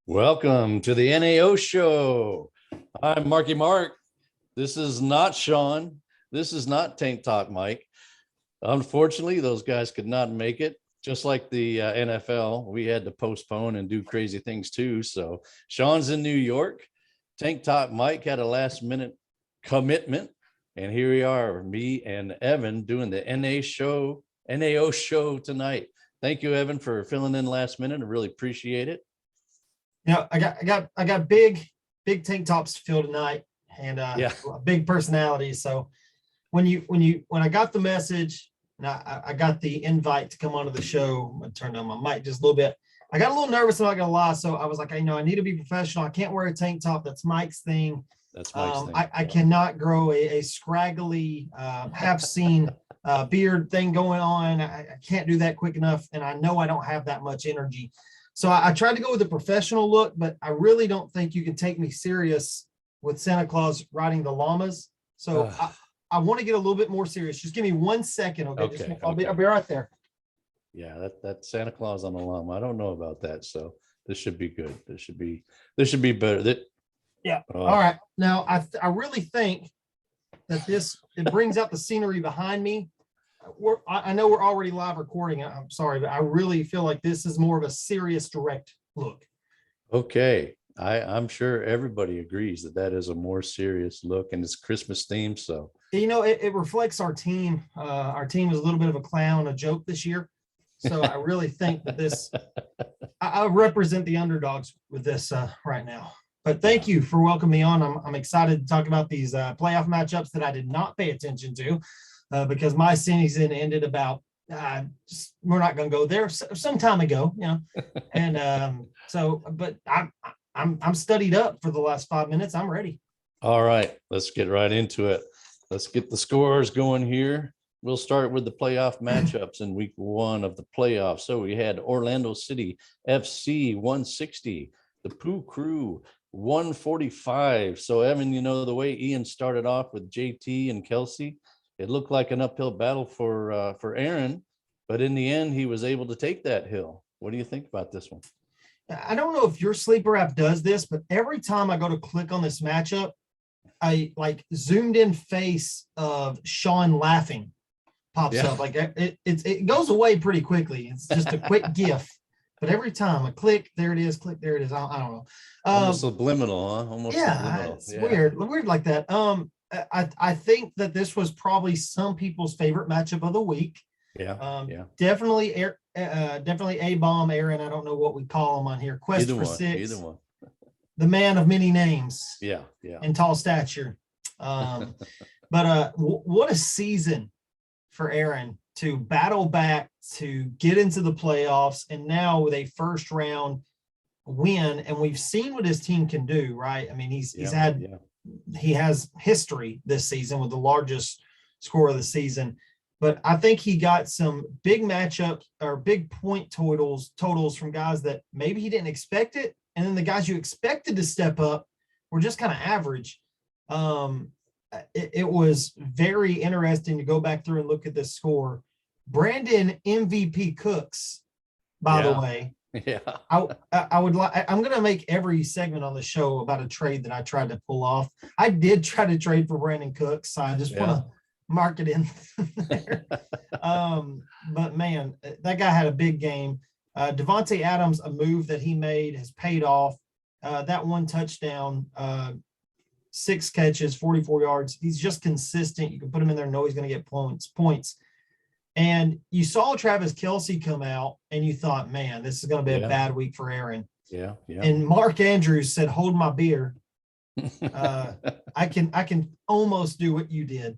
Welcome to the NAO Show. I'm Marky Mark. This is not Sean. This is not Tank Talk Mike. Unfortunately, those guys could not make it. Just like the NFL, we had to postpone and do crazy things too. So Sean's in New York. Tank Talk Mike had a last minute commitment. And here we are, me and Evan doing the NAO show tonight. Thank you, Evan, for filling in last minute. I really appreciate it. I got big tank tops to fill tonight, and big personalities. So when I got the message and I got the invite to come onto the show, I turned on my mic just a little bit. I got a little nervous, I'm not gonna lie. So I was like, I need to be professional. I can't wear a tank top. That's Mike's thing. That's Mike's thing. I cannot grow a scraggly, half-seen beard thing going on. I can't do that quick enough, and I know I don't have that much energy. So I tried to go with a professional look, but I really don't think you can take me serious with Santa Claus riding the llamas. So I want to get a little bit more serious. Just give me 1 second, okay? I'll be right there. Yeah, that Santa Claus on the llama. I don't know about that. So this should be good. This should be better. All right. Now I really think that it brings out the scenery behind me. I know we're already live recording. I'm sorry, but I really feel like this is more of a serious direct look. Okay. I'm sure everybody agrees that is a more serious look, and it's Christmas themed. So, it reflects our team. Our team is a little bit of a clown, a joke this year. So I really think that I represent the underdogs with this right now. But thank you for welcoming me on. I'm excited to talk about these playoff matchups that I did not pay attention to because my season ended about, we're not going to go there, some time ago, And but I'm studied up for the last 5 minutes. I'm ready. All right, let's get right into it. Let's get the scores going here. We'll start with the playoff matchups in week 1 of the playoffs. So we had Orlando City FC 160, the Pooh Crew 145. So Evan, the way Ian started off with JT and Kelsey, it looked like an uphill battle for Aaron, but in the end, he was able to take that hill. What do you think about this one? I don't know if your sleeper app does this, but every time I go to click on this matchup, I zoomed in face of Sean laughing pops up. Like it goes away pretty quickly. It's just a quick GIF. But every time I click, there it is. Click, there it is. I don't know. Almost subliminal, huh? Almost subliminal. It's weird like that. I think that this was probably some people's favorite matchup of the week. Definitely A-Bomb, Aaron. I don't know what we call him on here. Quest for Six. Either one. The man of many names. Yeah. And tall stature. But what a season for Aaron to battle back to get into the playoffs, and now with a first round win. And we've seen what his team can do, right? I mean, he has history this season with the largest score of the season. But I think he got some big matchups or big point totals from guys that maybe he didn't expect it. And then the guys you expected to step up were just kind of average. It was very interesting to go back through and look at this score. Brandon MVP Cooks, by the way. Yeah. I'm going to make every segment on the show about a trade that I tried to pull off. I did try to trade for Brandon Cooks. So I just want to mark it in there. But man, that guy had a big game. Devontae Adams, a move that he made has paid off. That one touchdown, 6 catches, 44 yards. He's just consistent. You can put him in there and know he's going to get points. And you saw Travis Kelce come out and you thought, man, this is going to be a bad week for Aaron. Yeah. And Mark Andrews said, hold my beer. I can almost do what you did.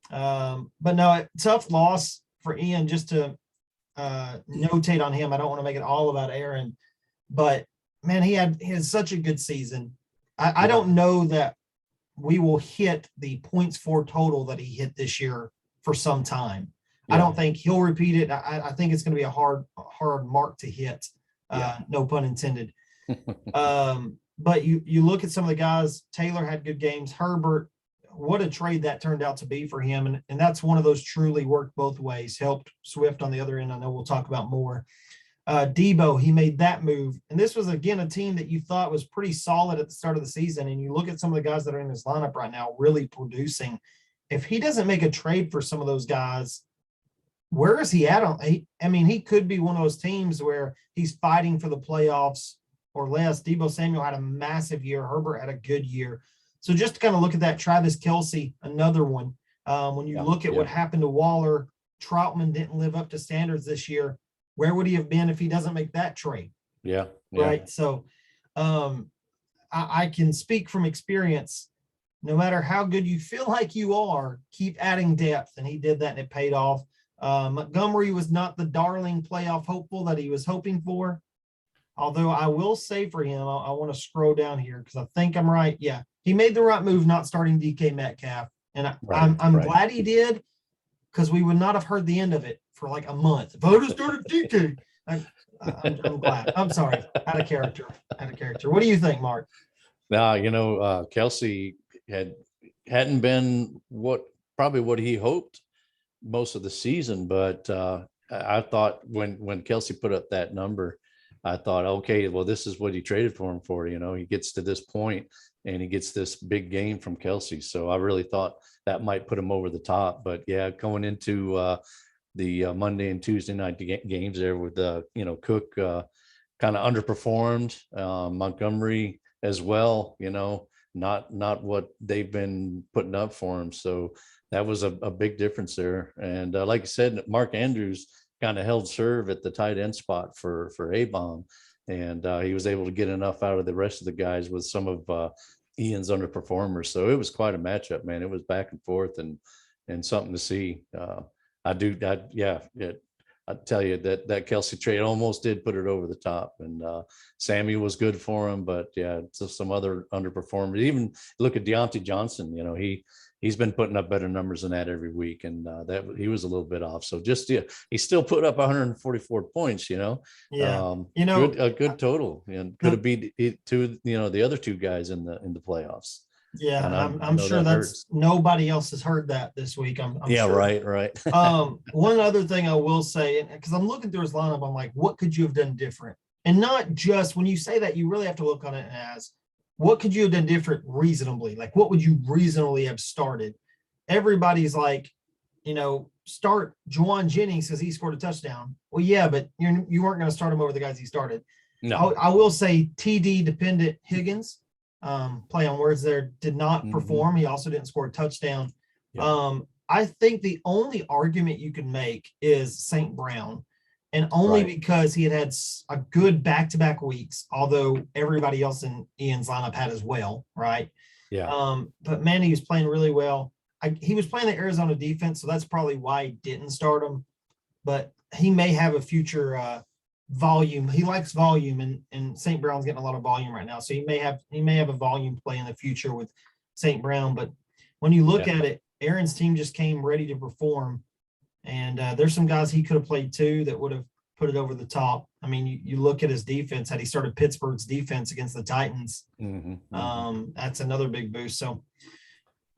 But no, tough loss for Ian. Just to notate on him, I don't want to make it all about Aaron, but man, he had such a good season. I don't know that we will hit the points for total that he hit this year for some time. I don't think he'll repeat it. I think it's going to be a hard mark to hit. No pun intended. But you look at some of the guys. Taylor had good games. Herbert what a trade that turned out to be for him. And that's one of those truly worked both ways, helped Swift on the other end. I know we'll talk about more. Debo, he made that move. And this was, again, a team that you thought was pretty solid at the start of the season. And you look at some of the guys that are in his lineup right now, really producing. If he doesn't make a trade for some of those guys, where is he at? I mean, he could be one of those teams where he's fighting for the playoffs or less. Debo Samuel had a massive year. Herbert had a good year. So just to kind of look at that, Travis Kelce, another one. When you look at what happened to Waller, Troutman didn't live up to standards this year. Where would he have been if he doesn't make that trade? Yeah. Right. So I can speak from experience. No matter how good you feel like you are, keep adding depth. And he did that and it paid off. Montgomery was not the darling playoff hopeful that he was hoping for. Although I will say for him, I want to scroll down here because I think I'm right. Yeah, he made the right move not starting DK Metcalf. And I'm glad he did, because we would not have heard the end of it for like a month. If I would have started DK, I'm glad. I'm sorry. Out of character. What do you think, Mark? Now, Kelce hadn't been probably what he hoped most of the season, but I thought when Kelce put up that number, I thought, okay, well, this is what he traded for him for. He gets to this point and he gets this big game from Kelce. So I really thought that might put him over the top. But yeah, going into the Monday and Tuesday night games there with Cook kind of underperformed, Montgomery as well, not what they've been putting up for him. So that was a big difference there. And like I said, Mark Andrews kind of held serve at the tight end spot for A-Bomb. And he was able to get enough out of the rest of the guys with some of Ian's underperformers. So it was quite a matchup, man. It was back and forth and something to see. I tell you that Kelce trade almost did put it over the top, and Sammy was good for him, but yeah, just some other underperformers. Even look at Deontay Johnson, he's been putting up better numbers than that every week, and that he was a little bit off. So he still put up 144 points, a good total, and could have beat the other two guys in the playoffs. Yeah, I'm sure that's nobody else has heard that this week. I'm sure. Right. One other thing I will say, because I'm looking through his lineup, I'm like, what could you have done different? And not just when you say that, you really have to look on it as what could you have done different reasonably? Like, what would you reasonably have started? Everybody's like, start Juwan Jennings because he scored a touchdown. Well, yeah, but you weren't going to start him over the guys he started. No, I will say TD dependent Higgins. Play on words there, did not perform. He also didn't score a touchdown. Yeah. I think the only argument you can make is St. Brown, and only because he had a good back-to-back weeks, although everybody else in Ian's lineup had as well, right? Yeah. But man, he was playing really well. He was playing the Arizona defense, so that's probably why he didn't start him. But he may have a future volume. He likes volume, and St. Brown's getting a lot of volume right now. So he may have a volume play in the future with St. Brown. But when you look at it, Aaron's team just came ready to perform. And there's some guys he could have played too that would have put it over the top. I mean, you look at his defense, had he started Pittsburgh's defense against the Titans. That's another big boost. So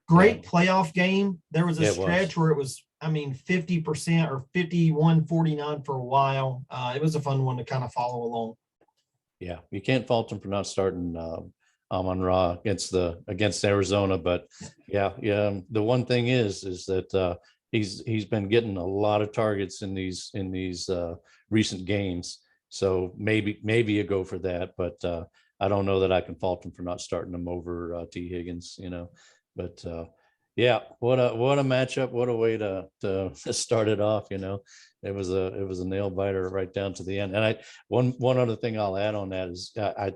great playoff game. There was a stretch where it was 50% or 51-49 for a while. It was a fun one to kind of follow along. Yeah, you can't fault him for not starting Amon-Ra against Arizona, but yeah. The one thing is that he's been getting a lot of targets in these recent games. So maybe you go for that, but I don't know that I can fault him for not starting him over T. Higgins. But. Yeah, what a matchup! What a way to start it off. It was a nail biter right down to the end. And one other thing I'll add on that is I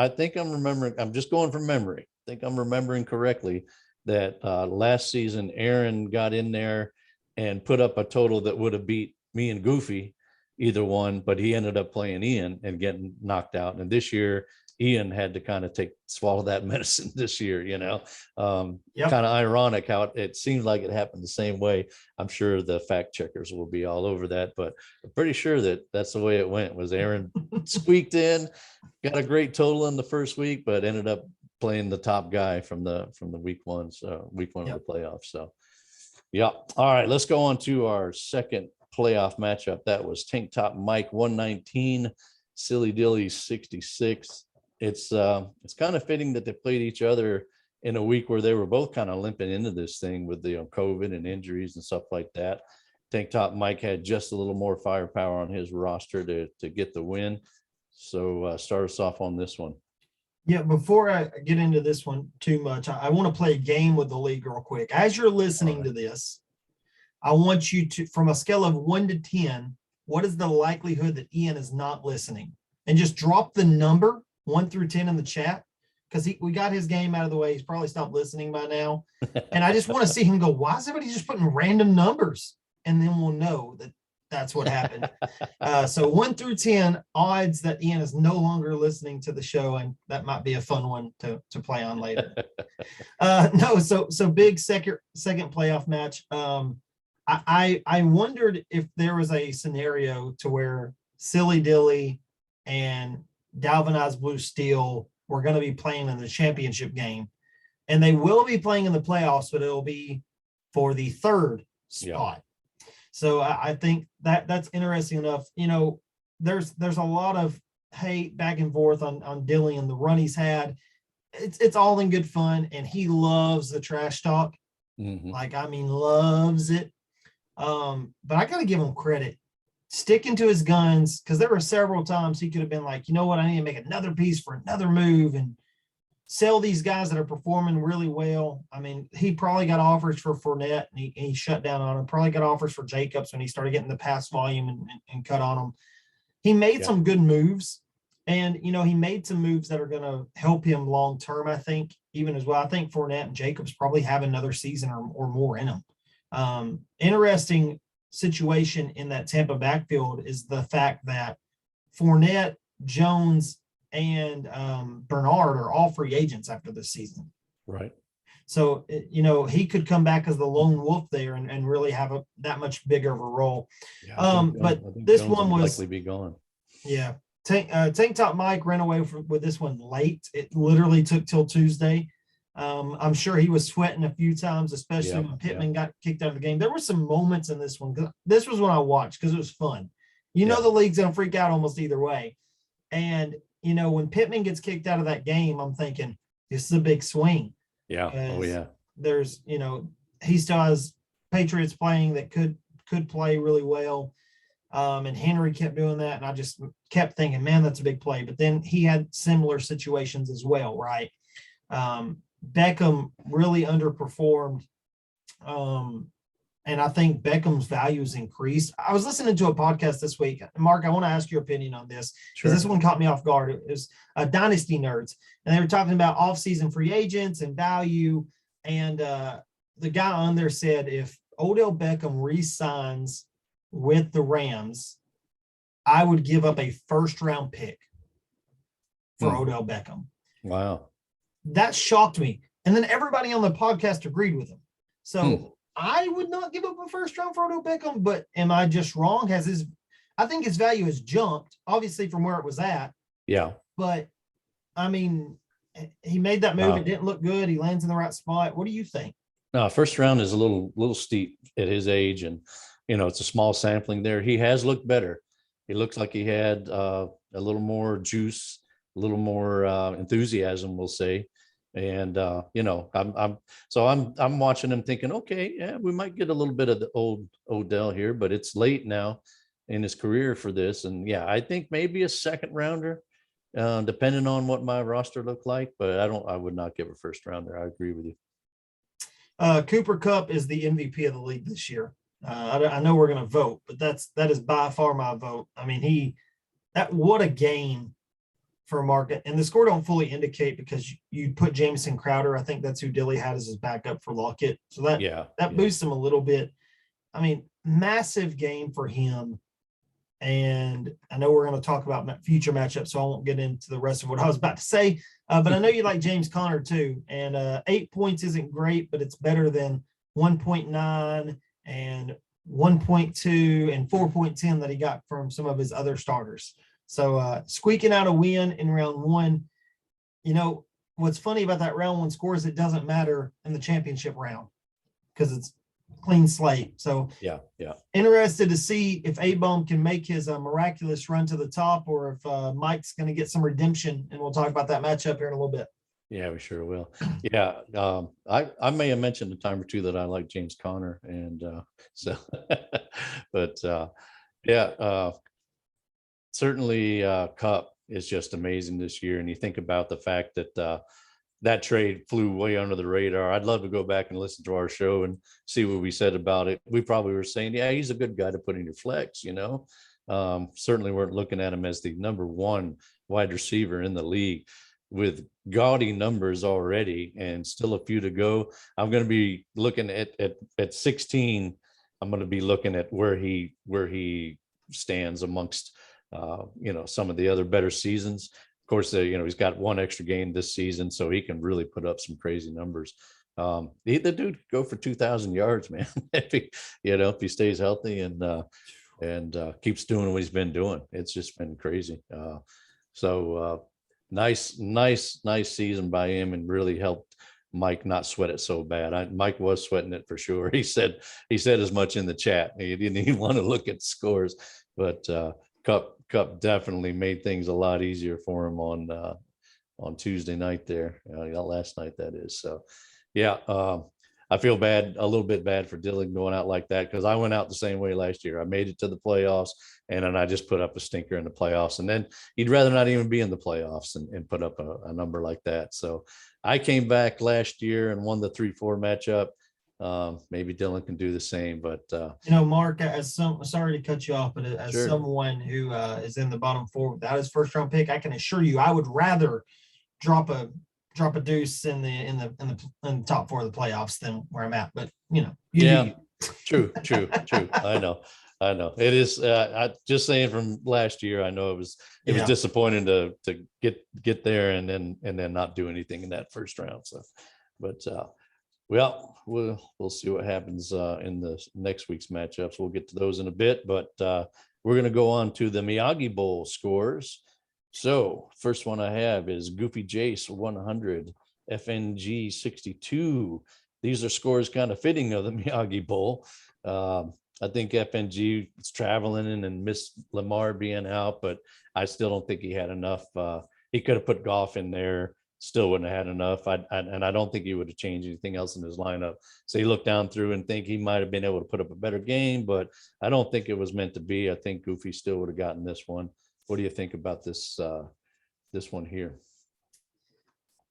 think I'm remembering. I'm just going from memory. I think I'm remembering correctly that last season Aaron got in there and put up a total that would have beat me and Goofy, either one, but he ended up playing Ian and getting knocked out. And this year Ian had to kind of swallow that medicine this year, kind of ironic how it seems like it happened the same way. I'm sure the fact checkers will be all over that, but I'm pretty sure that's the way it went. Was Aaron squeaked in, got a great total in the first week, but ended up playing the top guy from the week one of the playoffs. So yeah. All right, let's go on to our second playoff matchup. That was Tank Top Mike 119, Silly Dilly 66. It's kind of fitting that they played each other in a week where they were both kind of limping into this thing with the COVID and injuries and stuff like that. Tank Top Mike had just a little more firepower on his roster to get the win. So start us off on this one. Yeah, before I get into this one too much, I want to play a game with the league real quick. As you're listening to this, I want you to, from a scale of 1 to 10, what is the likelihood that Ian is not listening? And just drop the number 1 through 10 in the chat, because we got his game out of the way. He's probably stopped listening by now. And I just want to see him go, why is everybody just putting random numbers? And then we'll know that that's what happened. So 1 through 10, odds that Ian is no longer listening to the show, and that might be a fun one to play on later. So big second playoff match. I wondered if there was a scenario to where Silly Dilly and Galvanized Blue Steel were going to be playing in the championship game, and they will be playing in the playoffs, but it'll be for the third spot. Yeah. So I think that's interesting enough. You know, there's a lot of hate back and forth on Dilly and the run he's had. It's all in good fun, and he loves the trash talk. Mm-hmm. Loves it. But I got to give him credit, sticking to his guns, because there were several times he could have been like, you know what, I need to make another piece for another move and sell these guys that are performing really well. I mean, he probably got offers for Fournette, and he shut down on him. Probably got offers for Jacobs when he started getting the pass volume and cut on him. He made some good moves, and, you know, he made some moves that are going to help him long term, I think, even as well. I think Fournette and Jacobs probably have another season or more in them. Interesting situation in that Tampa backfield is the fact that Fournette, Jones, and Bernard are all free agents after this season. Right. So, you know, he could come back as the lone wolf there and really have that much bigger of a role. Yeah, but this Jones one was likely be gone. Yeah. Tank Top Mike ran away with this one late. It literally took till Tuesday. I'm sure he was sweating a few times, especially when Pittman got kicked out of the game. There were some moments in this one. This was when I watched because it was fun. You know, the league's going to freak out almost either way. And, you know, when Pittman gets kicked out of that game, I'm thinking, this is a big swing. Yeah. Oh, yeah. There's, you know, he still has Patriots playing that could play really well. And Henry kept doing that. And I just kept thinking, man, that's a big play. But then he had similar situations as well, right? Beckham really underperformed. And I think Beckham's values increased. I was listening to a podcast this week. Mark, I want to ask your opinion on this, because this one caught me off guard. It was Dynasty Nerds, and they were talking about off-season free agents and value. And the guy on there said, if Odell Beckham re-signs with the Rams, I would give up a first-round pick for Odell Beckham. Wow. That shocked me. And then everybody on the podcast agreed with him. So I would not give up a first round for Odell Beckham, but am I just wrong? I think his value has jumped, obviously, from where it was at. Yeah. But I mean, he made that move. It didn't look good. He lands in the right spot. What do you think? No, first round is a little steep at his age, and, you know, it's a small sampling there. He has looked better. He looks like he had a little more juice, a little more enthusiasm, we'll say. And you know, I'm watching him thinking, okay, yeah, we might get a little bit of the old Odell here, but it's late now in his career for this. And yeah, I think maybe a second rounder, depending on what my roster looked like, but I would not give a first rounder. I agree with you. Cooper Kupp is the MVP of the league this year. I know we're going to vote, but that is by far my vote. I mean, what a game for Market, and the score don't fully indicate, because you put Jamison Crowder. I think that's who Dilly had as his backup for Lockett. So that boosts him a little bit. I mean, massive game for him. And I know we're going to talk about future matchups, so I won't get into the rest of what I was about to say. But I know you like James Conner too. And 8 points isn't great, but it's better than 1.9 and 1.2 and 4.10 that he got from some of his other starters. So squeaking out a win in round one. You know, what's funny about that round one score is it doesn't matter in the championship round because it's clean slate. So yeah. Interested to see if A-Bone can make his miraculous run to the top, or if Mike's going to get some redemption. And we'll talk about that matchup here in a little bit. Yeah, we sure will. Yeah. I may have mentioned a time or two that I like James Conner, and so but certainly Cup is just amazing this year. And you think about the fact that that trade flew way under the radar. I'd love to go back and listen to our show and see what we said about it. We probably were saying, yeah, he's a good guy to put in your flex, you know. Certainly weren't looking at him as the number one wide receiver in the league with gaudy numbers already and still a few to go. I'm going to be looking at 16. I'm going to be looking at where he stands amongst some of the other better seasons. Of course, he's got one extra game this season, so he can really put up some crazy numbers. The dude could go for 2,000 yards, man, if he stays healthy and keeps doing what he's been doing. It's just been crazy. Nice season by him, and really helped Mike not sweat it so bad. Mike was sweating it for sure. He said as much in the chat. He didn't even want to look at scores, but Cup definitely made things a lot easier for him on Tuesday night there, last night that is. So yeah, I feel a little bit bad for Dylan going out like that, because I went out the same way last year. I made it to the playoffs, and then I just put up a stinker in the playoffs, and then he'd rather not even be in the playoffs and put up a number like that. So I came back last year and won the 3-4 matchup. Maybe Dylan can do the same, but Mark, sorry to cut you off, but as sure. Someone who is in the bottom four without his first round pick, I can assure you I would rather drop a deuce in the top four of the playoffs than where I'm at. But true. I know it is. I just saying from last year, I know it was disappointing to get there and then not do anything in that first round. So, but we'll see what happens in the next week's matchups. We'll get to those in a bit, but we're going to go on to the Miyagi Bowl scores. So first one I have is Goofy Jace 100, FNG 62. These are scores kind of fitting of the Miyagi Bowl. I think FNG is traveling and missed Lamar being out, but I still don't think he had enough. He could have put Goff in there, still wouldn't have had enough. And I don't think he would have changed anything else in his lineup. So you look down through and think he might have been able to put up a better game, but I don't think it was meant to be. I think Goofy still would have gotten this one. What do you think about this one here?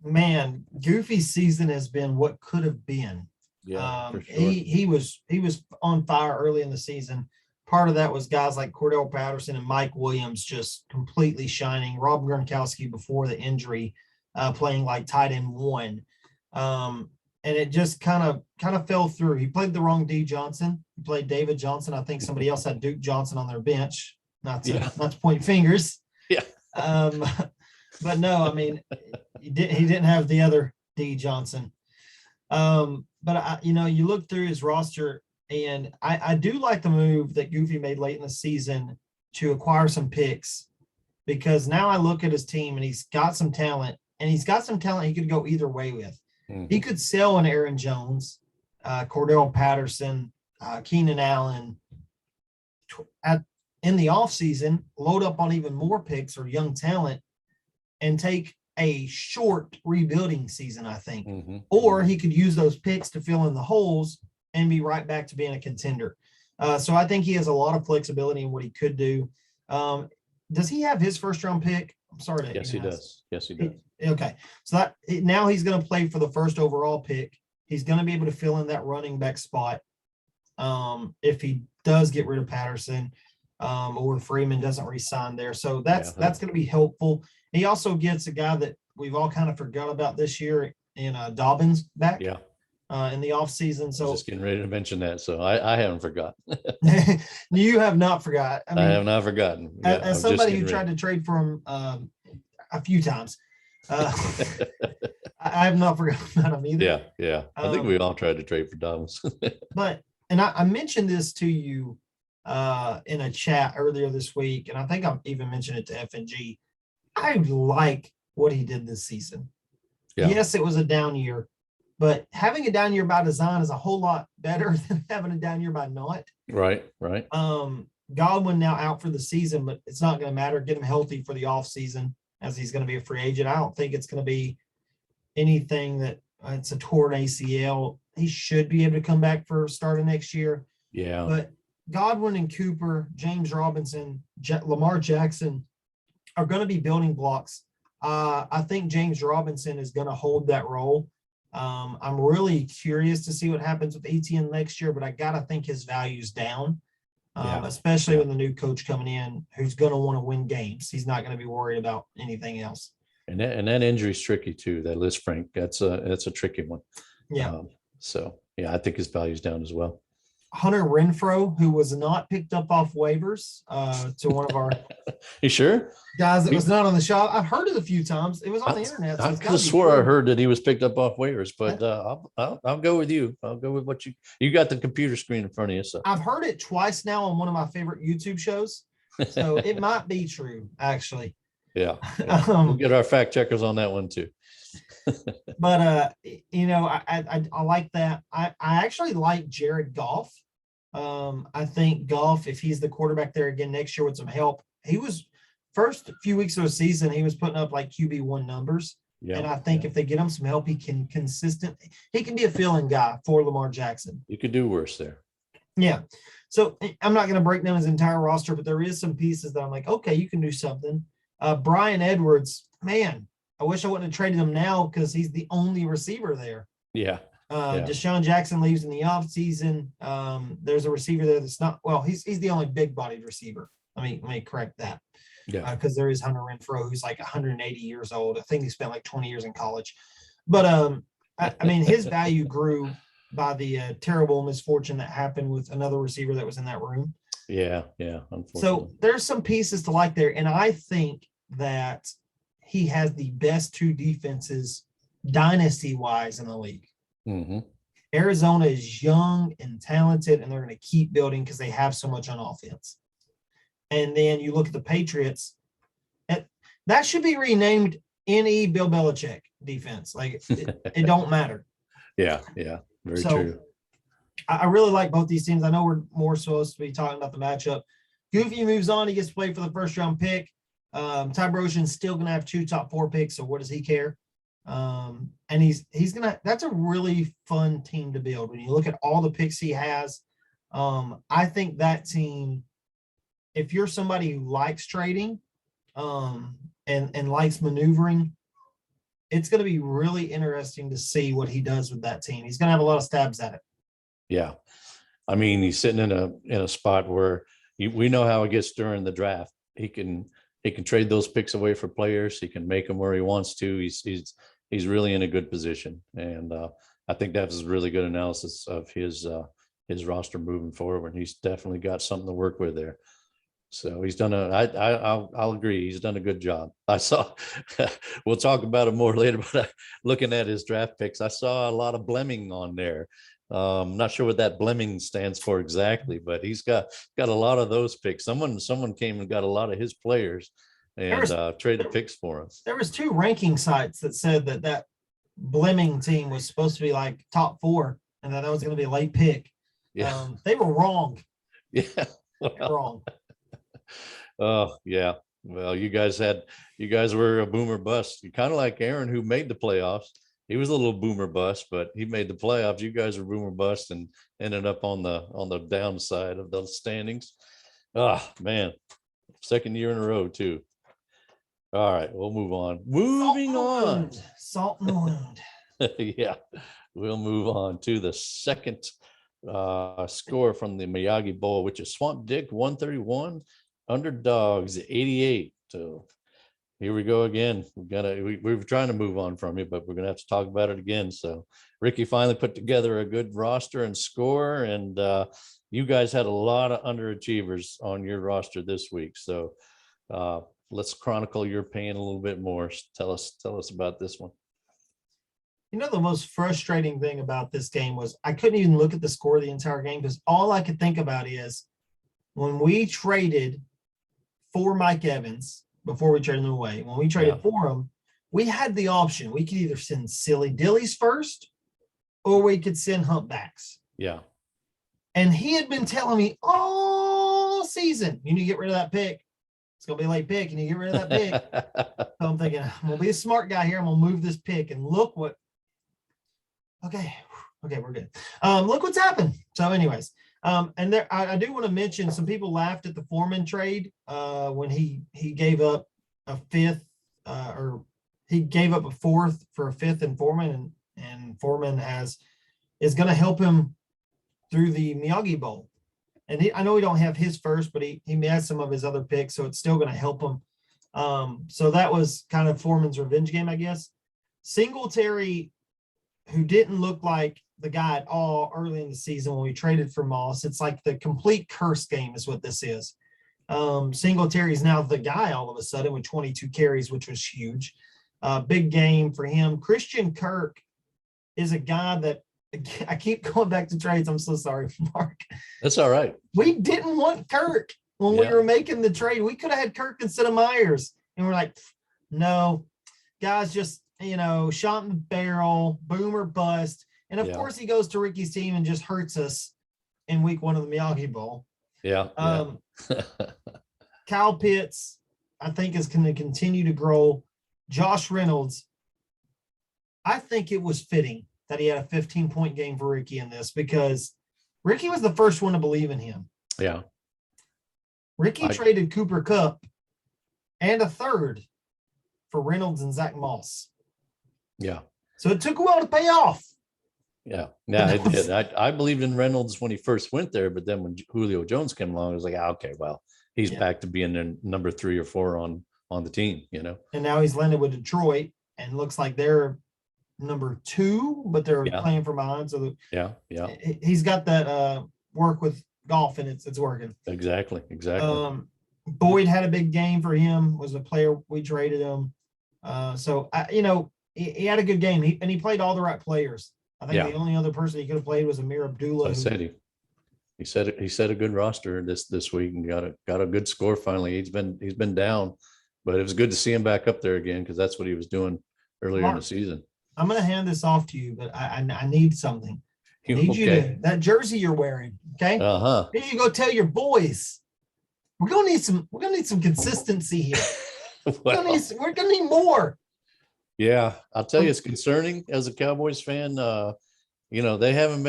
Man, Goofy's season has been what could have been. Yeah, for sure. He was on fire early in the season. Part of that was guys like Cordell Patterson and Mike Williams just completely shining. Rob Gronkowski before the injury, playing like tight end one. And it just kind of fell through. He played the wrong D Johnson. He played David Johnson. I think somebody else had Duke Johnson on their bench. Not to point fingers. Yeah. But no, I mean, he didn't have the other D Johnson. But you look through his roster, and I do like the move that Goofy made late in the season to acquire some picks, because now I look at his team and he's got some talent, he could go either way with. Mm-hmm. He could sell an Aaron Jones, Cordell Patterson, Keenan Allen in the offseason, load up on even more picks or young talent and take a short rebuilding season, I think. Mm-hmm. Or he could use those picks to fill in the holes and be right back to being a contender. So I think he has a lot of flexibility in what he could do. Does he have his first round pick? I'm sorry. Yes, he does. Okay. So now he's going to play for the first overall pick. He's going to be able to fill in that running back spot. If he does get rid of Patterson, or Freeman doesn't re-sign there. So that's going to be helpful. He also gets a guy that we've all kind of forgot about this year in Dobbins back in the offseason. So just getting ready to mention that. So I haven't forgotten. You have not forgot. I have not forgotten. Yeah, as somebody who tried to trade for him a few times, I have not forgotten about him either. Yeah. I think we all tried to trade for Dobbins. And I mentioned this to you in a chat earlier this week, and I think I've even mentioned it to FNG. I like what he did this season. Yeah. Yes, it was a down year, but having a down year by design is a whole lot better than having a down year by not. Right. Right. Godwin now out for the season, but it's not going to matter. Get him healthy for the off season, as he's going to be a free agent. I don't think it's going to be anything that it's a torn ACL. He should be able to come back for start of next year. Yeah. But Godwin and Cooper, James Robinson, Lamar Jackson are going to be building blocks. I think James Robinson is going to hold that role. I'm really curious to see what happens with Etienne next year, but I got to think his value's down. Especially with the new coach coming in, who's going to want to win games. He's not going to be worried about anything else. And that injury's tricky too. That Liz Frank, that's a tricky one. Yeah. So yeah, I think his value's down as well. Hunter Renfro, who was not picked up off waivers, to one of our You sure? guys that was not on the show. I've heard it a few times. It was on the internet. So I could have swore I heard that he was picked up off waivers, but I'll go with you. I'll go with what you got the computer screen in front of you. So I've heard it twice now on one of my favorite YouTube shows. So it might be true, actually. Yeah. We'll get our fact checkers on that one too. But I like that. I actually like Jared Goff. I think Goff, if he's the quarterback there again next year with some help, he was first few weeks of the season, he was putting up like QB1 numbers. Yeah, and I think if they get him some help, he can be a filling guy for Lamar Jackson. You could do worse there. Yeah. So I'm not going to break down his entire roster, but there is some pieces that I'm like, okay, you can do something. Brian Edwards, man, I wish I wouldn't have traded him now because he's the only receiver there. Yeah. Deshaun Jackson leaves in the offseason. There's a receiver there that's not, well, he's the only big-bodied receiver. Let me correct that. Yeah. Because there is Hunter Renfro, who's like 180 years old. I think he spent like 20 years in college. But, I mean, his value grew by the terrible misfortune that happened with another receiver that was in that room. Yeah, unfortunately. So there's some pieces to like there. And I think that he has the best two defenses dynasty-wise in the league. Mm-hmm. Arizona is young and talented, and they're going to keep building because they have so much on offense. And then you look at the Patriots, that should be renamed NE Bill Belichick defense. Like it don't matter. Yeah, very true. I really like both these teams. I know we're more supposed to be talking about the matchup. Goofy moves on. He gets to play for the first-round pick. Ty Broshan's still going to have 2 top 4 picks, so what does he care? And he's gonna. That's a really fun team to build. When you look at all the picks he has, I think that team, if you're somebody who likes trading, and likes maneuvering, it's going to be really interesting to see what he does with that team. He's going to have a lot of stabs at it. Yeah, I mean, he's sitting in a spot where we know how it gets during the draft. He can trade those picks away for players. He can make them where he wants to. He's really in a good position, and I think that was a really good analysis of his roster moving forward. He's definitely got something to work with there. So he's done I'll agree. He's done a good job. I saw, we'll talk about it more later, but looking at his draft picks, I saw a lot of blemming on there. I'm not sure what that blemming stands for exactly, but he's got a lot of those picks. Someone came and got a lot of his players and traded picks for us. There was 2 ranking sites that said that blemming team was supposed to be like top 4 and that was going to be a late pick. Yeah. They were wrong. Yeah. They were wrong. Oh yeah. Well, you guys were a boomer bust. You kind of like Aaron, who made the playoffs. He was a little boomer bust, but he made the playoffs. You guys are boomer bust and ended up on the downside of those standings. Oh man, 2nd year in a row too. All right, we'll move on. Moving on. Salt in the wound. Yeah, we'll move on to the second score from the Miyagi Bowl, which is Swamp Dick 131, Underdogs 88. So here we go again. We're trying to move on from it, but we're gonna have to talk about it again. So Ricky finally put together a good roster and score, and you guys had a lot of underachievers on your roster this week. So let's chronicle your pain a little bit more. Tell us about this one. You know, the most frustrating thing about this game was I couldn't even look at the score of the entire game because all I could think about is when we traded for Mike Evans before we traded him away, when we traded for him, we had the option. We could either send silly dillies first, or we could send humpbacks. Yeah. And he had been telling me all season, you need to get rid of that pick. It's going to be a late pick, and you get rid of that pick. So I'm thinking, I'm going to be a smart guy here. I'm going to move this pick, and look what. Okay, we're good. Look what's happened. So anyways, and there, I do want to mention some people laughed at the Foreman trade when he gave up a fifth or he gave up a fourth for a fifth in Foreman, and Foreman is going to help him through the Miyagi Bowl. And I know we don't have his first, but he has some of his other picks, so it's still going to help him. So that was kind of Foreman's revenge game, I guess. Singletary, who didn't look like the guy at all early in the season when we traded for Moss. It's like the complete curse game is what this is. Singletary is now the guy all of a sudden with 22 carries, which was huge. Big game for him. Christian Kirk is a guy that I keep going back to trades. I'm so sorry, Mark. That's all right. We didn't want Kirk when we were making the trade. We could have had Kirk instead of Myers. And we're like, no, guys, just, shot in the barrel, boom or bust. And of course he goes to Ricky's team and just hurts us in week 1 of the Miyagi Bowl. Yeah. Kyle Pitts, I think, is going to continue to grow. Josh Reynolds, I think it was fitting that he had a 15-point game for Ricky in this, because Ricky was the first one to believe in him. Yeah. Ricky traded Cooper Kupp and a third for Reynolds and Zach Moss. Yeah. So it took a while to pay off. Yeah. Yeah, it did. I believed in Reynolds when he first went there, but then when Julio Jones came along, I was like, okay, well, he's back to being their number 3 or 4 on the team, And now he's landed with Detroit and looks like they're number 2, but they're playing from behind. So he's got that work with golf, and it's working. Exactly. Boyd had a big game for him, was a player we traded him. So he had a good game. He played all the right players. I think the only other person he could have played was Amir Abdullah. I said he set a good roster this week and got a good score finally. He's been down, but it was good to see him back up there again, because that's what he was doing earlier in the season. I'm going to hand this off to you, but I need something. I need you to, that jersey you're wearing. Okay. Uh-huh. Then you go tell your boys, we're going to need some consistency here. Well, we're going to need more. Yeah. I'll tell you, it's concerning as a Cowboys fan. They haven't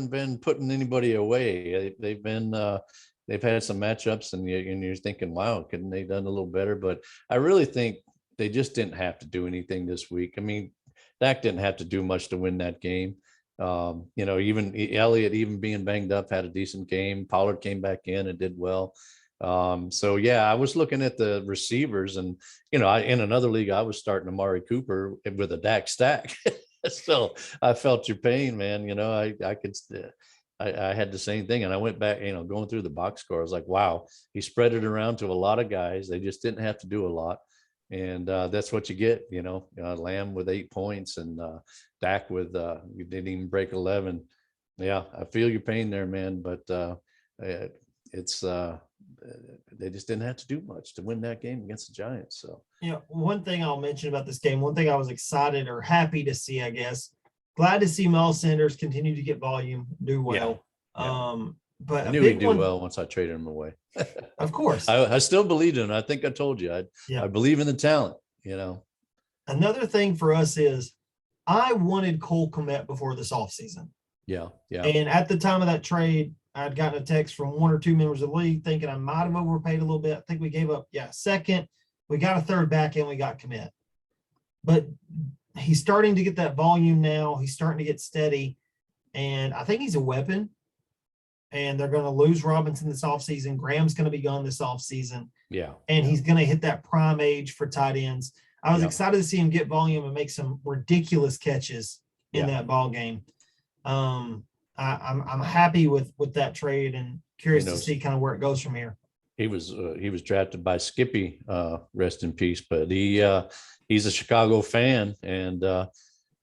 been putting anybody away. They've had some matchups, and you're thinking, wow, couldn't they done a little better? But I really think they just didn't have to do anything this week. I mean, Dak didn't have to do much to win that game. Even Elliott, even being banged up, had a decent game. Pollard came back in and did well. I was looking at the receivers, and in another league, I was starting Amari Cooper with a Dak stack. So I felt your pain, man. I had the same thing, and I went back, going through the box score. I was like, wow, he spread it around to a lot of guys. They just didn't have to do a lot. And that's what you get, Lamb with 8 points, and Dak with, you didn't even break 11. Yeah, I feel your pain there, man. But it's, they just didn't have to do much to win that game against the Giants. So, one thing I'll mention about this game, one thing I was excited or happy to see, I guess, glad to see Miles Sanders continue to get volume, do well. Yeah. But I knew he'd do well once I traded him away. Of course. I still believed in him. I think I told you, I believe in the talent, Another thing for us is I wanted Cole Kmet before this offseason. Yeah. And at the time of that trade, I'd gotten a text from 1 or 2 members of the league thinking I might have overpaid a little bit. I think we gave up, second. We got a third back, and we got Kmet. But he's starting to get that volume now. He's starting to get steady. And I think he's a weapon. And they're going to lose Robinson this offseason. Graham's going to be gone this offseason. Yeah. And he's going to hit that prime age for tight ends. I was excited to see him get volume and make some ridiculous catches in that ball game. I'm happy with that trade, and curious to see kind of where it goes from here. He was drafted by Skippy, rest in peace. But he's a Chicago fan, and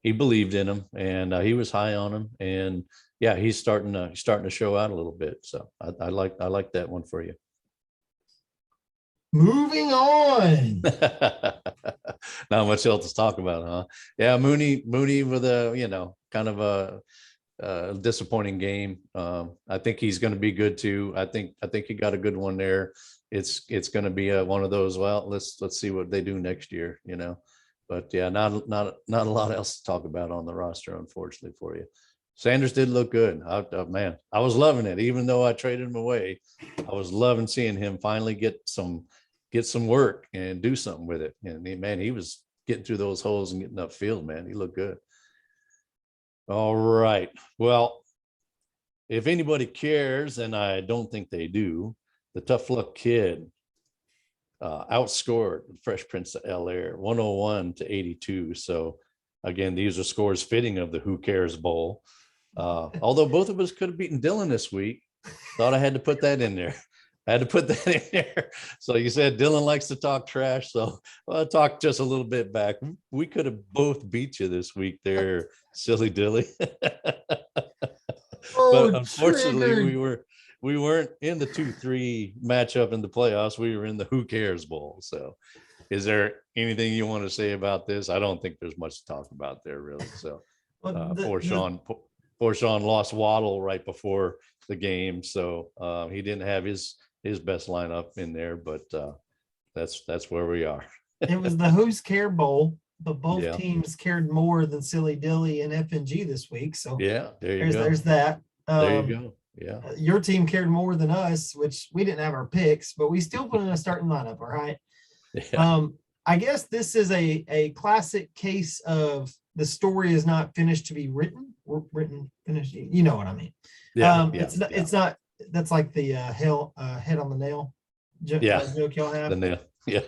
he believed in him, and he was high on him, and he's starting to show out a little bit. So I like that one for you. Moving on. Not much else to talk about, huh? Yeah, Mooney with a kind of a disappointing game. I think he's going to be good too. I think he got a good one there. It's going to be one of those. Well, let's see what they do next year. But yeah, not a lot else to talk about on the roster, unfortunately for you. Sanders did look good. Man, I was loving it. Even though I traded him away, I was loving seeing him finally get some work and do something with it. And he was getting through those holes and getting upfield, man. He looked good. All right. Well, if anybody cares, and I don't think they do, the Tough Luck Kid outscored the Fresh Prince of Bel-Air 101-82. So again, these are scores fitting of the Who Cares Bowl. Although both of us could have beaten Dylan this week, thought I had to put that in there. So you said Dylan likes to talk trash, so I'll talk just a little bit back. We could have both beat you this week there, silly dilly. But unfortunately, we weren't in the 2-3 matchup in the playoffs. We were in the Who Cares Bowl. So is there anything you want to say about this? I don't think there's much to talk about there, really. So poor Sean lost Waddle right before the game, so he didn't have his best lineup in there, but that's where we are. It was the Who's Care Bowl, but both teams cared more than Silly Dilly and FNG this week. So yeah, there's that. There you go. Yeah. Your team cared more than us, which we didn't have our picks, but we still put in a starting lineup. All right. Yeah. I guess this is a classic case of the story is not finished to be finished. You know what I mean? Yeah. It's not. That's like the head on the nail joke y'all have. The nail. Yeah.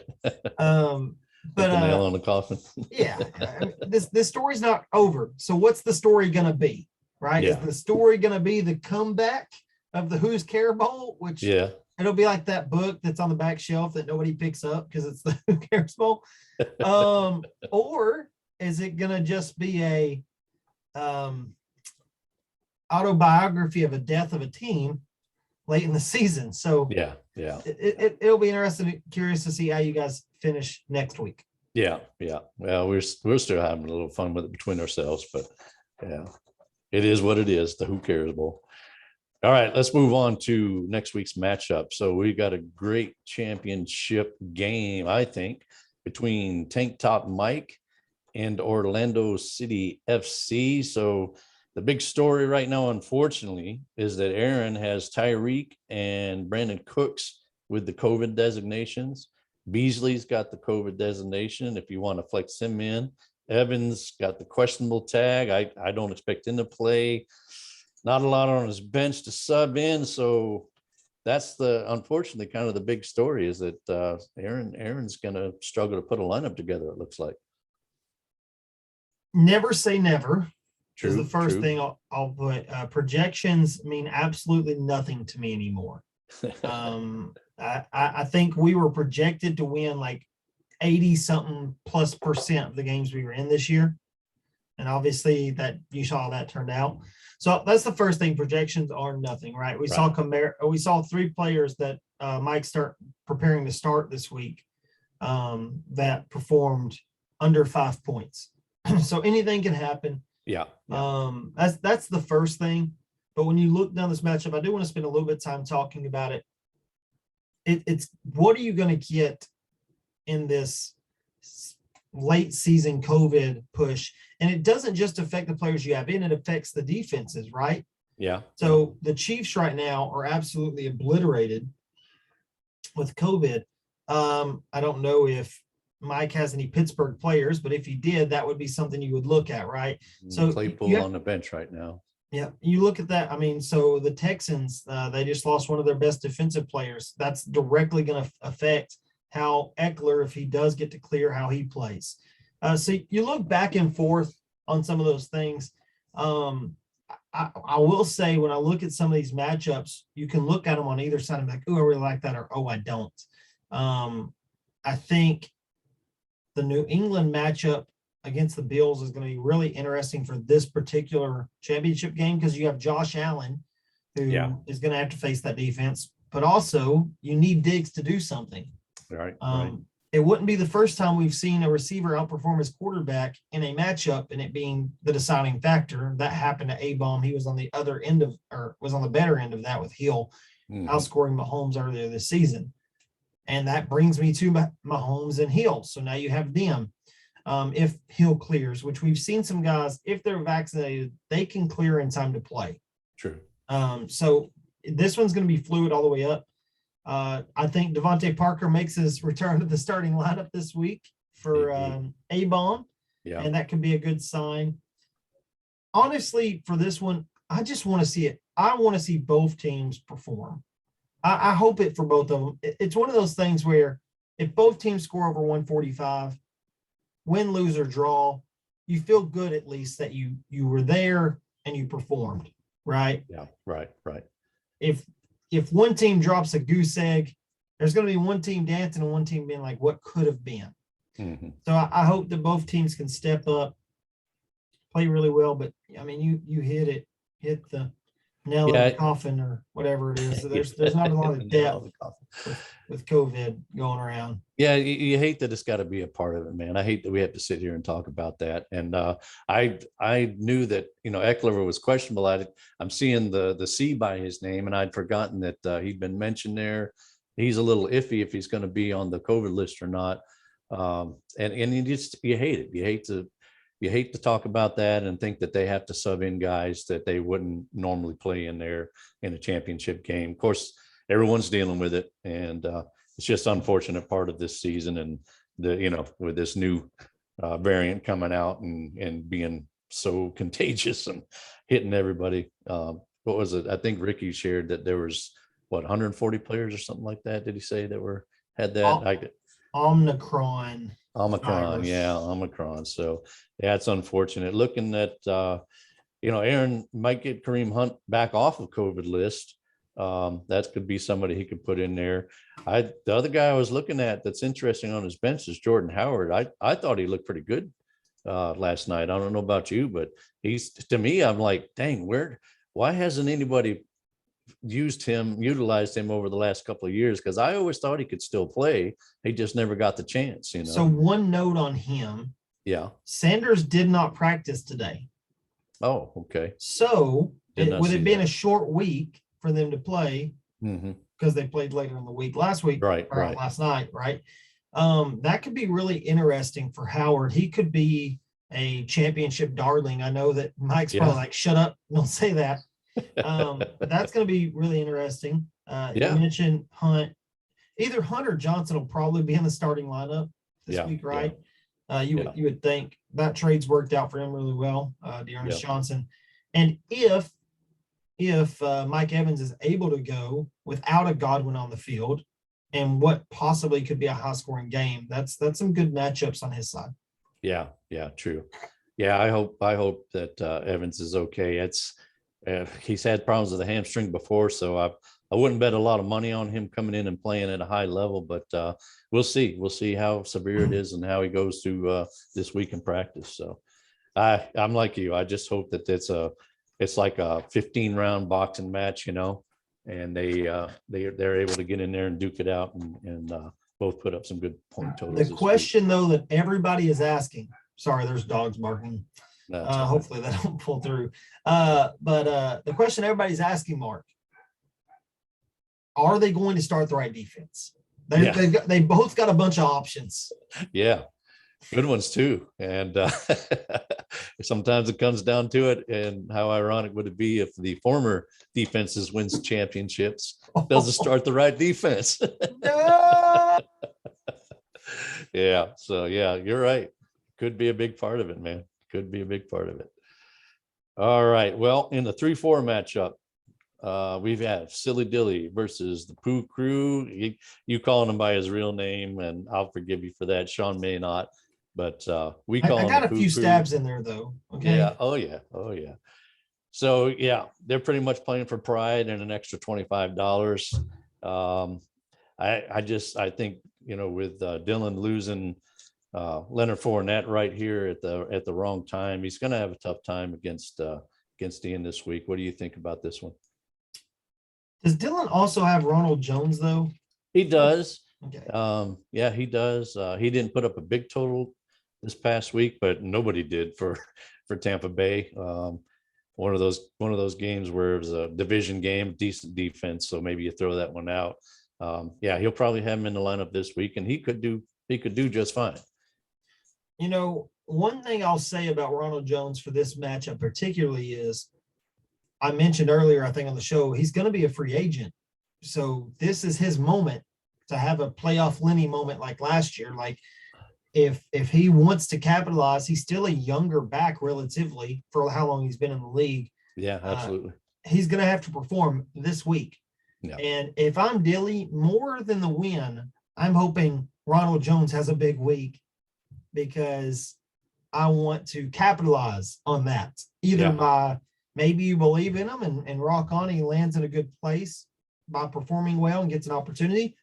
But the nail on the coffin. Yeah. I mean, this story's not over. So what's the story gonna be? Right? Yeah. Is the story gonna be the comeback of the Who's Care Bowl? Which it'll be like that book that's on the back shelf that nobody picks up because it's the Who Cares Bowl. Or is it gonna just be a autobiography of a death of a team late in the season? So it'll be interesting, curious to see how you guys finish next week. Yeah. Well, we're still having a little fun with it between ourselves, but yeah, it is what it is. The Who Cares Bowl. All right, let's move on to next week's matchup. So we got a great championship game, I think, between Tank Top Mike and Orlando City FC. So the big story right now, unfortunately, is that Aaron has Tyreek and Brandon Cooks with the COVID designations. Beasley's got the COVID designation if you want to flex him in. Evans got the questionable tag. I don't expect him to play. Not a lot on his bench to sub in. So that's unfortunately kind of the big story is that Aaron's going to struggle to put a lineup together, it looks like. Never say never. True, is the first thing I'll put. Projections mean absolutely nothing to me anymore. I think we were projected to win like 80-something +% of the games we were in this year. And obviously that you saw that turned out. So that's the first thing. Projections are nothing, right? We saw 3 players that Mike start preparing to start this week that performed under 5 points. So anything can happen. Yeah. That's the first thing. But when you look down this matchup, I do want to spend a little bit of time talking about it. It's what are you going to get in this late season COVID push? And it doesn't just affect the players you have in, it affects the defenses, right? Yeah. So the Chiefs right now are absolutely obliterated with COVID. I don't know if Mike has any Pittsburgh players, but if he did, that would be something you would look at, right? So Claypool on the bench right now. Yeah, you look at that. I mean, so the Texans, they just lost one of their best defensive players. That's directly going to affect how Eckler, if he does get to clear, how he plays. So you look back and forth on some of those things. I will say when I look at some of these matchups, you can look at them on either side and be like, oh, I really like that, or oh, I don't. I think the New England matchup against the Bills is going to be really interesting for this particular championship game because you have Josh Allen, who is going to have to face that defense, but also you need Diggs to do something. Right. it wouldn't be the first time we've seen a receiver outperform his quarterback in a matchup and it being the deciding factor. That happened to A-Bomb. He was on the other end of, or was on the better end of that with Hill outscoring Mahomes earlier this season. And that brings me to Mahomes and Hill. So now you have them. If Hill clears, which we've seen some guys, if they're vaccinated, they can clear in time to play. True. So this one's going to be fluid all the way up. I think Devontae Parker makes his return to the starting lineup this week for A-Bomb. Yeah. And that could be a good sign. Honestly, for this one, I just want to see it. I want to see both teams perform. I hope it for both of them. It's one of those things where if both teams score over 145, win, lose, or draw, you feel good at least that you were there and you performed, right? Yeah, right. If one team drops a goose egg, there's going to be one team dancing and one team being like, what could have been? So I hope that both teams can step up, play really well. But I mean, you hit the nail in the coffin or whatever it is. So there's not a lot of depth with COVID going around. Yeah, you hate that it's got to be a part of it, man. I hate that we have to sit here and talk about that. And I knew that, Eckler was questionable at it. I'm seeing the C by his name, and I'd forgotten that he'd been mentioned there. He's a little iffy if he's going to be on the COVID list or not. And you hate it. You hate to talk about that and think that they have to sub in guys that they wouldn't normally play in a championship game. Of course, everyone's dealing with it, and it's just unfortunate part of this season. And with this new variant coming out and being so contagious and hitting everybody. What was it? I think Ricky shared that there was 140 players or something like that. Did he say that had that? Omicron. Yeah, Omicron. So yeah, it's unfortunate. Looking at Aaron might get Kareem Hunt back off of COVID list. That could be somebody he could put in there. The other guy I was looking at that's interesting on his bench is Jordan Howard. I thought he looked pretty good last night. I don't know about you, but to me, I'm like, dang, why hasn't anybody utilized him over the last couple of years? Because I always thought he could still play. He just never got the chance, So one note on him. Yeah. Sanders did not practice today. Oh, okay. So with it being a short week for them to play, because they played later in the week last night, right? That could be really interesting for Howard. He could be a championship darling. I know that Mike's probably like, shut up, don't say that. But that's going to be really interesting. You mentioned Hunt. Either Hunt or Johnson will probably be in the starting lineup this week, right? You would think that trade's worked out for him really well, Dearness Johnson. And if Mike Evans is able to go without a Godwin on the field, and what possibly could be a high-scoring game, that's some good matchups on his side. Yeah, true. Yeah, I hope that Evans is okay. He's had problems with the hamstring before, so I wouldn't bet a lot of money on him coming in and playing at a high level, but we'll see. We'll see how severe it is and how he goes through this week in practice. So I'm like you. I just hope that it's like a 15-round boxing match, and they're able to get in there and duke it out and both put up some good point totals. The question though that everybody is asking. Sorry, there's dogs barking. Hopefully that don't pull through. But the question everybody's asking, Mark, are they going to start the right defense? They both got a bunch of options. Yeah, good ones too. And sometimes it comes down to it. And how ironic would it be if the former defenses wins championships doesn't start the right defense? No! Yeah. So yeah, you're right. Could be a big part of it, man. Could be a big part of it. All right. Well, in the 3-4 matchup, we've had Silly Dilly versus the Pooh Crew. You calling him by his real name, and I'll forgive you for that. Sean may not, but we call him. I got a few stabs in there though. Okay. Yeah. Oh yeah. So yeah, they're pretty much playing for pride and an extra $25. I think with Dylan losing Leonard Fournette right here at the wrong time, he's going to have a tough time against Ian this week. What do you think about this one? Does Dylan also have Ronald Jones though? He does, Okay. Yeah, he does. He didn't put up a big total this past week, but nobody did for Tampa Bay. One of those games where it was a division game, decent defense, so maybe you throw that one out. Yeah, he'll probably have him in the lineup this week, and he could do just fine. You know, one thing I'll say about Ronald Jones for this matchup particularly is, I mentioned earlier, I think on the show, he's going to be a free agent. So this is his moment to have a playoff Lenny moment like last year. Like if he wants to capitalize, he's still a younger back relatively for how long he's been in the league. Yeah, absolutely. He's going to have to perform this week. Yeah. And if I'm Dilly, more than the win, I'm hoping Ronald Jones has a big week, because I want to capitalize on that. Either by maybe you believe in him and rock on, he lands in a good place by performing well and gets an opportunity,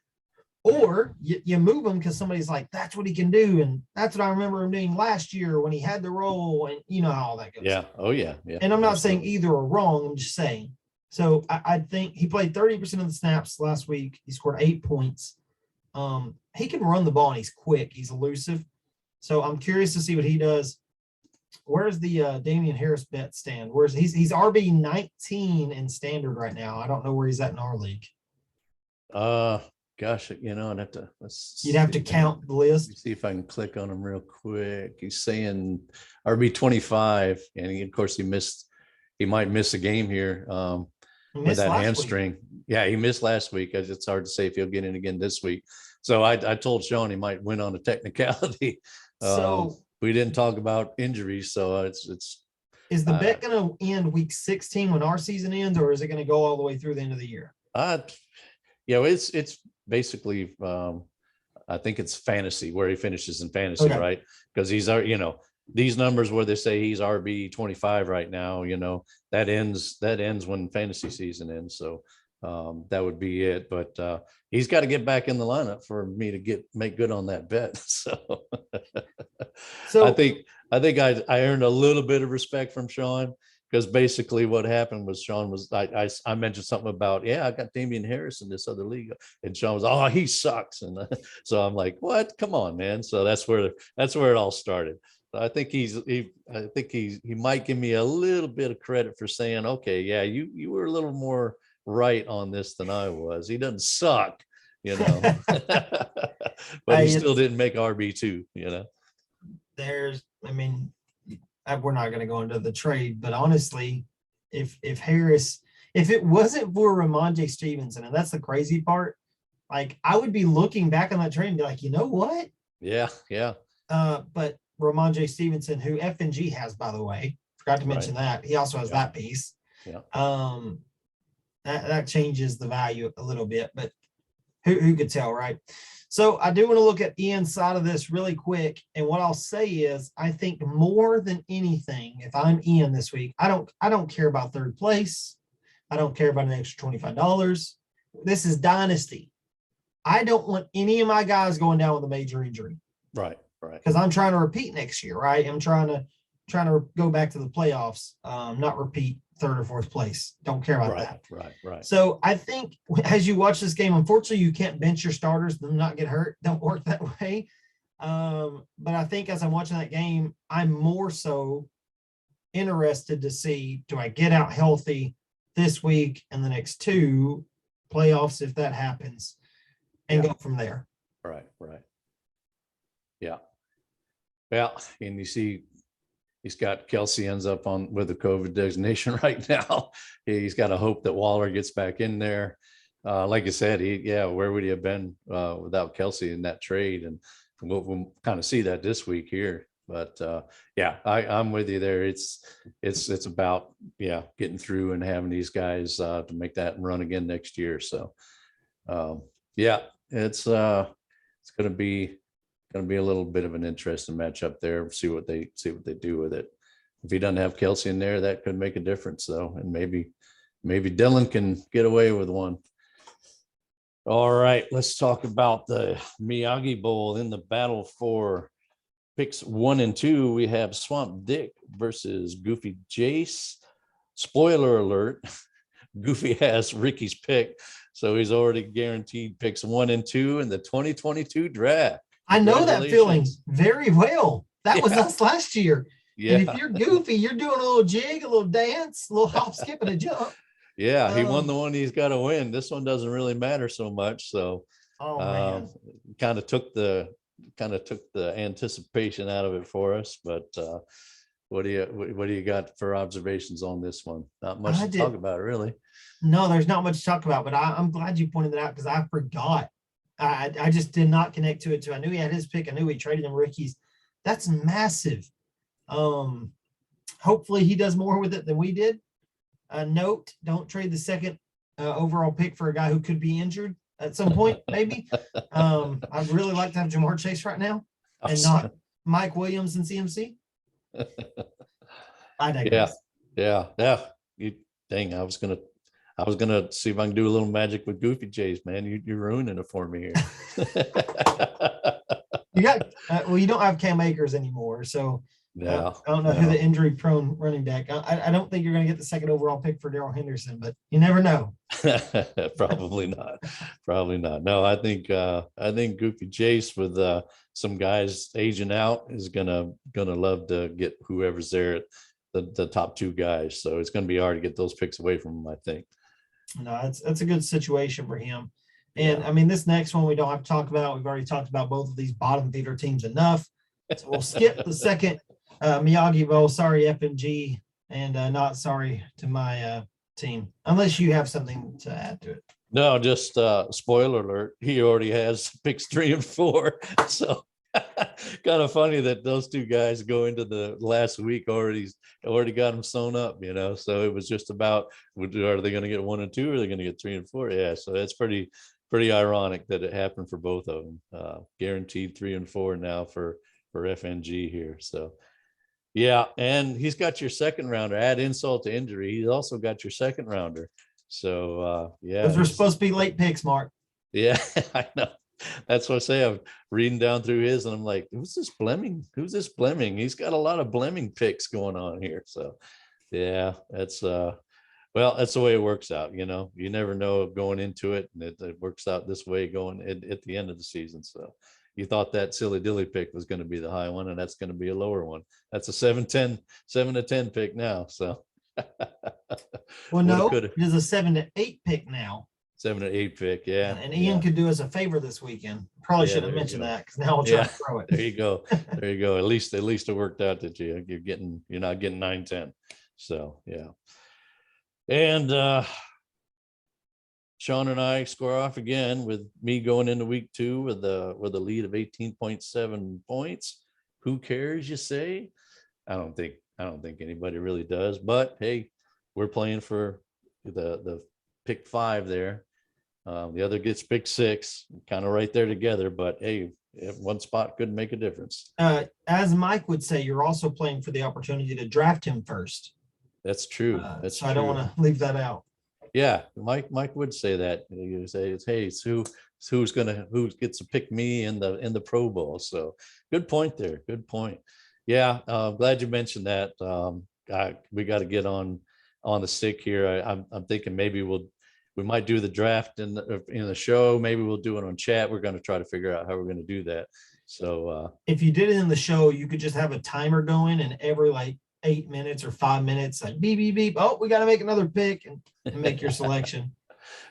or you move him because somebody's like, that's what he can do. And that's what I remember him doing last year when he had the role, and you know how all that goes. Yeah. Oh yeah. Yeah. And I'm not saying either are wrong. I'm just saying. So I think he played 30% of the snaps last week. He scored 8 points. He can run the ball and he's quick. He's elusive. So I'm curious to see what he does. Where's the Damian Harris bet stand? He's RB 19 in standard right now. I don't know where he's at in our league. Gosh, I'd have to. You'd have to count the list. Let me see if I can click on him real quick. He's saying RB 25, and of course he might miss a game here with that hamstring. Week. Yeah, he missed last week. It's hard to say if he'll get in again this week. So I told Sean he might win on a technicality. So we didn't talk about injuries, so it's. Is the bet going to end week 16 when our season ends, or is it going to go all the way through the end of the year? It's basically I think it's fantasy where he finishes in fantasy, okay. Right? Because he's these numbers where they say he's RB 25 right now, that ends when fantasy season ends. So that would be it. But he's got to get back in the lineup for me to make good on that bet. So I think I earned a little bit of respect from Sean, because basically what happened was Sean was I mentioned something about, I got Damian Harris in this other league, and Sean was, he sucks, and so I'm like, what? Come on, man. So that's where it all started. I think he might give me a little bit of credit for saying, okay, yeah, you were a little more right on this than I was. He doesn't suck, but he still didn't make RB2, we're not going to go into the trade, but honestly, if it wasn't for Ramondre Stevenson, and that's the crazy part, like I would be looking back on that trade and be like, you know what? Yeah. But Ramondre Stevenson, who F&G has, by the way, forgot to mention that. He also has that piece. Yeah. That changes the value a little bit, but who could tell, right? So I do want to look at Ian's side of this really quick. And what I'll say is, I think more than anything, if I'm Ian this week, I don't care about third place. I don't care about an extra $25. This is dynasty. I don't want any of my guys going down with a major injury. Right. Because I'm trying to repeat next year, right? I'm trying to go back to the playoffs, not repeat third or fourth place. Don't care about that. Right. So I think as you watch this game, unfortunately, you can't bench your starters and not get hurt. Don't work that way. But I think as I'm watching that game, I'm more so interested to see, do I get out healthy this week and the next two playoffs, if that happens, and go from there. Right. Yeah. Well, and you see, he's got Kelsey ends up with a COVID designation right now. He's got to hope that Waller gets back in there. Like I said, where would he have been without Kelsey in that trade? And we'll kind of see that this week here. But I'm with you there. It's about getting through and having these guys to make that run again next year. So it's going to be a little bit of an interesting matchup there. See what they do with it. If he doesn't have Kelsey in there, that could make a difference though. And maybe Dylan can get away with one. All right, let's talk about the Miyagi Bowl. In the battle for picks 1 and 2, we have Swamp Dick versus Goofy Jace. Spoiler alert, Goofy has Ricky's pick. So he's already guaranteed picks 1 and 2 in the 2022 draft. I know that feeling very well. That was Yeah. us last year. Yeah. And if you're goofy, you're doing a little jig, a little dance, a little hop, skip, and a jump. Yeah, he won the one he's got to win. This one doesn't really matter so much. So man. kind of took the anticipation out of it for us. But what do you got for observations on this one? Not much to talk about, really. No, there's not much to talk about, but I'm glad you pointed that out because I forgot. I just did not connect to it too. I knew he had his pick. I knew he traded them rookies. That's massive. Hopefully he does more with it than we did. Note, don't trade the second overall pick for a guy who could be injured at some point, maybe. I'd really like to have Jamar Chase right now and not Mike Williams and CMC. I digress. Yeah. Dang, I was gonna see if I can do a little magic with Goofy Chase, man. You're ruining it for me here. You got you don't have Cam Akers anymore, so I don't know who the injury-prone running back. I don't think you're going to get the second overall pick for Darrell Henderson, but you never know. Probably not. No, I think Goofy Chase with some guys aging out is gonna love to get whoever's there, the top 2 guys. So it's going to be hard to get those picks away from him, I think. No, that's a good situation for him. And I mean, this next one we don't have to talk about. We've already talked about both of these bottom feeder teams enough. So we'll skip the second Miyagi Bowl. Sorry, FNG, and not sorry to my team, unless you have something to add to it. No, just spoiler alert. He already has picks 3 and 4. So kind of funny that those 2 guys go into the last week already got them sewn up, So it was just about, are they going to get 1 and 2? Or are they going to get 3 and 4? Yeah. So that's pretty ironic that it happened for both of them. Guaranteed 3 and 4 now for FNG here. So yeah, and he's got your second rounder. Add insult to injury, he's also got your second rounder. So yeah, those were supposed to be late picks, Mark. Yeah, I know. That's what I say. I'm reading down through his, and I'm like, who's this Fleming? He's got a lot of Fleming picks going on here. So yeah, that's that's the way it works out. You never know going into it, and it works out this way going at the end of the season. So you thought that silly dilly pick was going to be the high one, and that's going to be a lower one. That's a 7 to 10 pick now. So well, no, it is a 7 to 8 pick now. 7 to 8 pick, yeah. And Ian could do us a favor this weekend. Probably should have mentioned that because now I'll try to throw it. There you go. At least it worked out that you're not getting 9-10. So yeah. And Sean and I score off again with me going into week 2 with a lead of 18.7 points. Who cares, you say? I don't think anybody really does, but hey, we're playing for the pick 5 there. The other gets pick 6, kind of right there together, but hey, if one spot could make a difference. As Mike would say, you're also playing for the opportunity to draft him first. That's true. So I don't want to leave that out. Yeah, Mike would say that. You say it's, hey, it's who gets to pick me in the Pro Bowl. So good point there. Good point. Yeah, glad you mentioned that. We got to get on the stick here. I'm thinking maybe we might do the draft in the show. Maybe we'll do it on chat. We're going to try to figure out how we're going to do that. So if you did it in the show, you could just have a timer going, and every 8 minutes or 5 minutes, like beep, beep, beep. Oh, we got to make another pick and make your selection.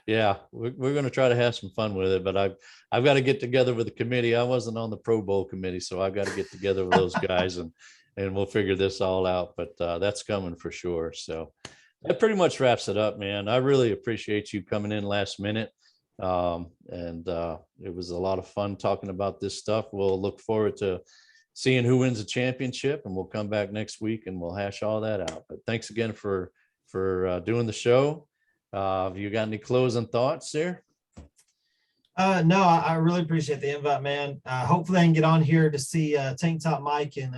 Yeah, we're going to try to have some fun with it, but I've got to get together with the committee. I wasn't on the Pro Bowl committee, so I've got to get together with those guys and we'll figure this all out. But that's coming for sure. So that pretty much wraps it up, man. I really appreciate you coming in last minute. And it was a lot of fun talking about this stuff. We'll look forward to seeing who wins the championship, and we'll come back next week and we'll hash all that out. But thanks again for doing the show. Have you got any closing thoughts there? No, I really appreciate the invite, man. Hopefully I can get on here to see Tank Top Mike and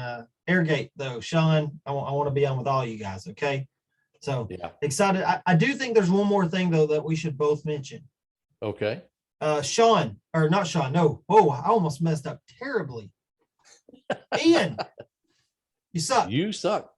AirGate, though. Sean, I want to be on with all you guys, okay? So yeah, excited. I do think there's one more thing, though, that we should both mention. Okay. Sean, or not Sean, no. Whoa, I almost messed up terribly. Ian, you suck. You suck.